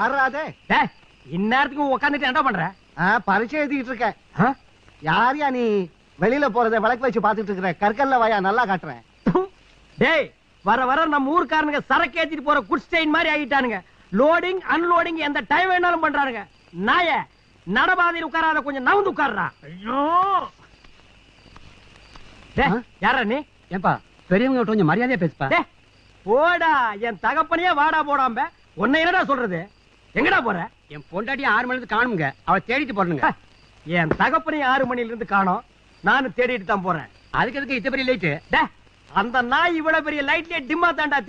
ஆறாதே இந்நேரத்துக்கு உட்காந்துட்டு என்ன பண்ற? பரீட்சை எழுதிட்டு இருக்கேன். யாரையா நீ வெளியில போறத விளக்கு வச்சு பாத்துட்டு இருக்கிற? கற்கல்ல வாயா, நல்லா காட்டுறேன். டேய், வர வர நம்ம ஊர்க்காரனுங்க சரக்கு ஏத்திட்டு போற குட் ஸ்டெயின் மாதிரி ஆகிட்டானுங்க. லோடிங் அன்லோடிங் எந்த டைம் வேணாலும் பண்றானுங்க. நாய நடபாதையில் உட்காராத, கொஞ்சம் நவுந்து உட்கார்றா. ஐயோ யாரா நீ? ஏன்பா பெரியவங்க கொஞ்சம் மரியாதையா பேசுப்பா. போடா, என் தகப்பனையே வாடா போடாம உன்னை என்னடா சொல்றது? எங்கடா போற? என் பொண்டாட்டி 6 மணில இருந்து காணுங்க, அவ தேடிட்டு போறணுங்க. என் தகப்பனையும் 6 மணில இருந்து காணோம், நானும் தேடிட்டு தான் போறேன். அதுக்கு எதுக்கு இத்த பெரிய லைட்டு? அந்த நாய் இவ்வளவு பெரிய லைட்லயே டிம்மா தாண்டா